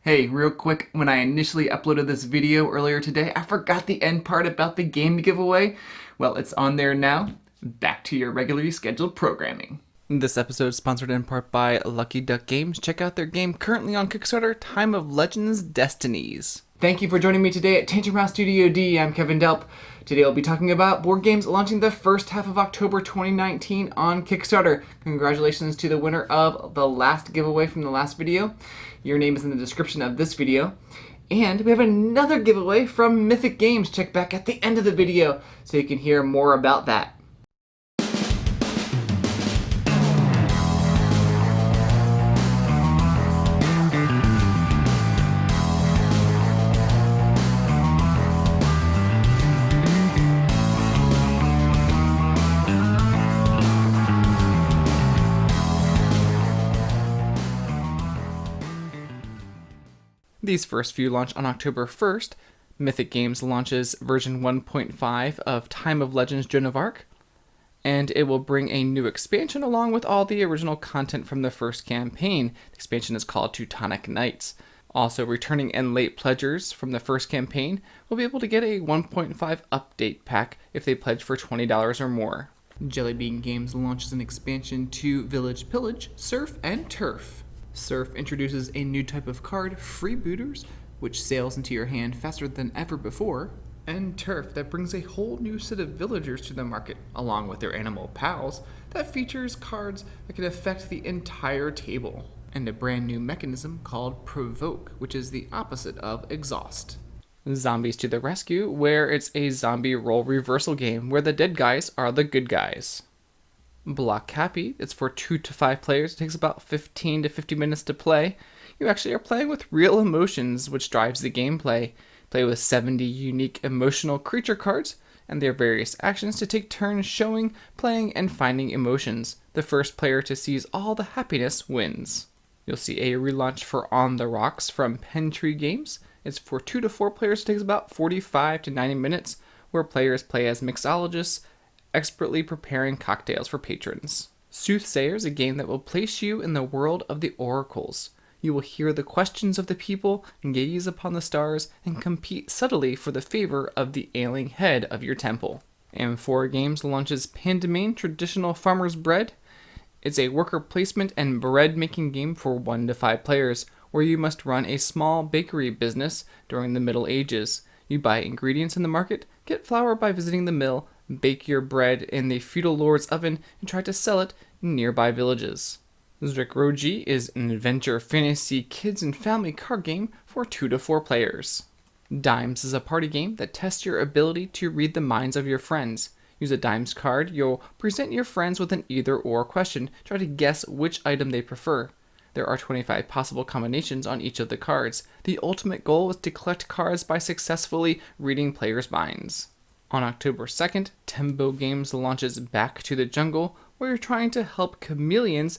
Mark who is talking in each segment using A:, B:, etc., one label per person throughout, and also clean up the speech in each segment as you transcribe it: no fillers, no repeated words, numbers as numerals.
A: Hey, real quick, when I initially uploaded this video earlier today, I forgot the end part about the game giveaway. Well, it's on there now. Back to your regularly scheduled programming. This episode is sponsored in part by Lucky Duck Games. Check out their game currently on Kickstarter, Time of Legends Destinies. Thank you for joining me today at Tangent Mouse Studio D. I'm Kevin Delp. Today I'll be talking about board games launching the first half of October 2019 on Kickstarter. Congratulations to the winner of the last giveaway from the last video. Your name is in the description of this video. And we have another giveaway from Mythic Games. Check back at the end of the video so you can hear more about that. These first few launch on October 1st. Mythic Games launches version 1.5 of Time of Legends Joan of Arc, and it will bring a new expansion along with all the original content from the first campaign. The expansion is called Teutonic Knights. Also, returning and late pledgers from the first campaign will be able to get a 1.5 update pack if they pledge for $20 or more. Jelly Bean Games launches an expansion to Village Pillage, Surf, and Turf. Surf introduces a new type of card, Freebooters, which sails into your hand faster than ever before, and Turf that brings a whole new set of villagers to the market, along with their animal pals, that features cards that can affect the entire table, and a brand new mechanism called Provoke, which is the opposite of Exhaust. Zombies to the Rescue, where it's a zombie role reversal game where the dead guys are the good guys. Block Happy, it's for 2 to 5 players. It takes about 15 to 50 minutes to play. You actually are playing with real emotions, which drives the gameplay. Play with 70 unique emotional creature cards and their various actions to take turns showing, playing, and finding emotions. The first player to seize all the happiness wins. You'll see a relaunch for On the Rocks from Pentree Games. It's for 2 to 4 players. It takes about 45 to 90 minutes, where players play as mixologists, expertly preparing cocktails for patrons. Soothsayer is a game that will place you in the world of the oracles. You will hear the questions of the people, gaze upon the stars, and compete subtly for the favor of the ailing head of your temple. M4 Games launches Pandemain Traditional Farmer's Bread. It's a worker placement and bread making game for 1 to 5 players, where you must run a small bakery business during the Middle Ages. You buy ingredients in the market, get flour by visiting the mill, bake your bread in the feudal lord's oven, and try to sell it in nearby villages. Zrikogi is an adventure fantasy kids and family card game for 2 to 4 players. Dimes is a party game that tests your ability to read the minds of your friends. Use a Dimes card, you'll present your friends with an either-or question, try to guess which item they prefer. There are 25 possible combinations on each of the cards. The ultimate goal is to collect cards by successfully reading players' minds. On October 2nd, Tembo Games launches Back to the Jungle, where you're trying to help chameleons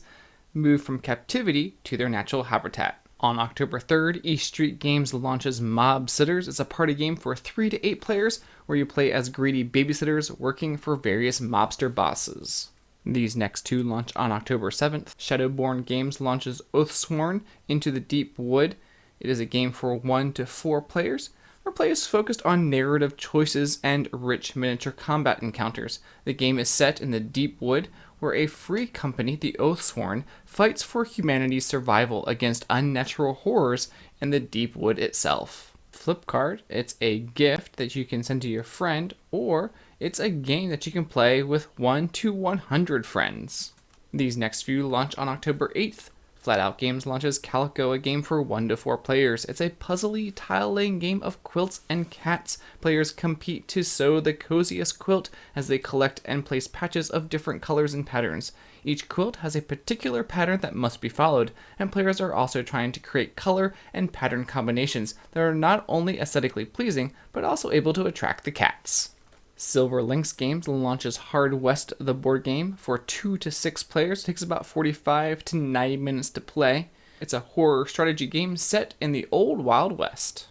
A: move from captivity to their natural habitat. On October 3rd, East Street Games launches Mob Sitters. It's a party game for 3 to 8 players, where you play as greedy babysitters working for various mobster bosses. These next two launch on October 7th. Shadowborn Games launches Oathsworn Into the Deepwood. It is a game for 1 to 4 players, where play is focused on narrative choices and rich miniature combat encounters. The game is set in the Deep Wood, where a free company, the Oathsworn, fights for humanity's survival against unnatural horrors in the Deep Wood itself. Flipcard, it's a gift that you can send to your friend, or it's a game that you can play with 1 to 100 friends. These next few launch on October 8th. Flat Out Games launches Calico, a game for 1 to 4 players. It's a puzzly, tile-laying game of quilts and cats. Players compete to sew the coziest quilt as they collect and place patches of different colors and patterns. Each quilt has a particular pattern that must be followed, and players are also trying to create color and pattern combinations that are not only aesthetically pleasing, but also able to attract the cats. Silver Lynx Games launches Hard West, the board game, for 2 to 6 players. It takes about 45 to 90 minutes to play. It's a horror strategy game set in the old Wild West.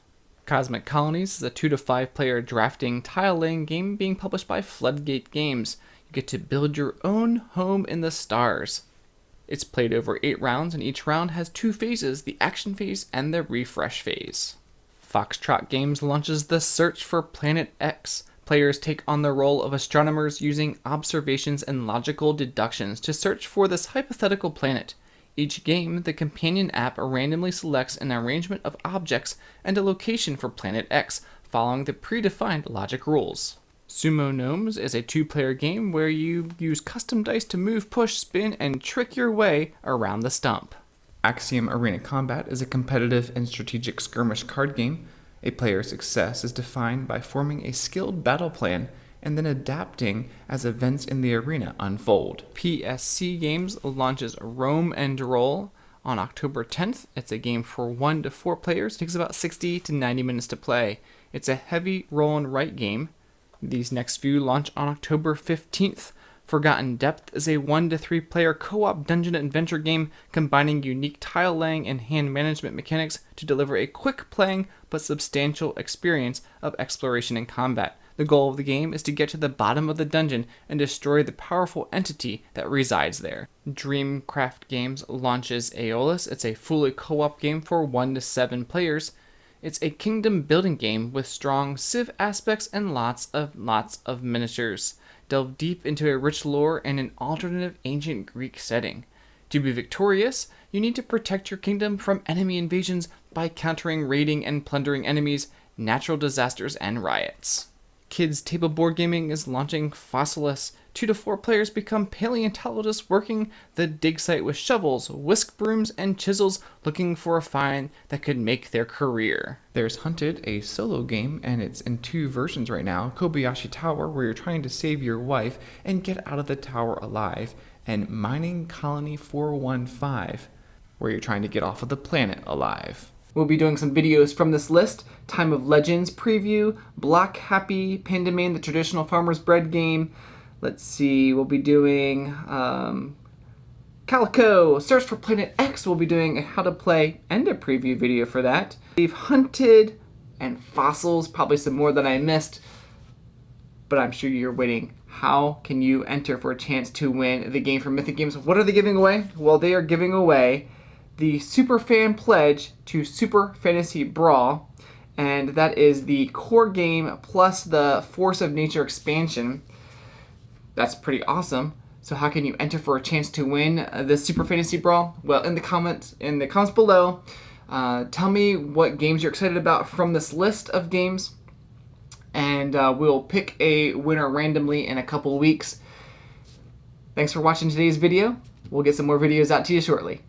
A: Cosmic Colonies is a 2 to 5 player drafting tile-laying game being published by Floodgate Games. You get to build your own home in the stars. It's played over 8 rounds, and each round has 2 phases, the action phase and the refresh phase. Foxtrot Games launches The Search for Planet X. Players take on the role of astronomers using observations and logical deductions to search for this hypothetical planet. Each game, the companion app randomly selects an arrangement of objects and a location for Planet X, following the predefined logic rules. Sumo Gnomes is a 2-player game where you use custom dice to move, push, spin, and trick your way around the stump. Axiom Arena Combat is a competitive and strategic skirmish card game. A player's success is defined by forming a skilled battle plan and then adapting as events in the arena unfold. PSC Games launches Roam and Roll on October 10th. It's a game for 1 to 4 players. It takes about 60 to 90 minutes to play. It's a heavy roll and write game. These next few launch on October 15th. Forgotten Depth is a 1 to 3 player co-op dungeon adventure game combining unique tile laying and hand management mechanics to deliver a quick playing but substantial experience of exploration and combat. The goal of the game is to get to the bottom of the dungeon and destroy the powerful entity that resides there. Dreamcraft Games launches Aeolis. It's a fully co-op game for 1 to 7 players. It's a kingdom building game with strong Civ aspects and lots of miniatures. Delve deep into a rich lore and an alternative ancient Greek setting. To be victorious, you need to protect your kingdom from enemy invasions by countering, raiding, and plundering enemies, natural disasters, and riots. Kids Table Board Gaming is launching Fossilis. 2 to 4 players become paleontologists working the dig site with shovels, whisk brooms, and chisels, looking for a find that could make their career. There's Hunted, a solo game, and it's in 2 versions right now. Kobayashi Tower, where you're trying to save your wife and get out of the tower alive, and Mining Colony 415, where you're trying to get off of the planet alive. We'll be doing some videos from this list. Time of Legends preview, Block Happy, Pandemain, the traditional farmer's bread game. Let's see, we'll be doing Calico, Search for Planet X. We'll be doing a how to play and a preview video for that. We've Hunted and Fossils, probably some more that I missed, but I'm sure you're waiting. How can you enter for a chance to win the game from Mythic Games? What are they giving away? Well, they are giving away the Superfan Pledge to Super Fantasy Brawl, and that is the core game plus the Force of Nature expansion. That's pretty awesome. So how can you enter for a chance to win the Super Fantasy Brawl? Well, in the comments below, tell me what games you're excited about from this list of games, and we'll pick a winner randomly in a couple weeks. Thanks for watching today's video. We'll get some more videos out to you shortly.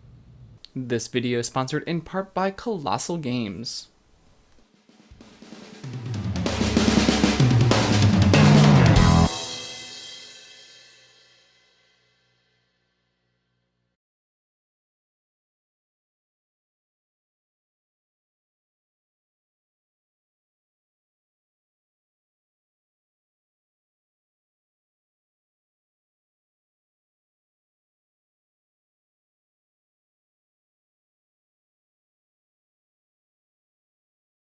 A: This video is sponsored in part by Colossal Games.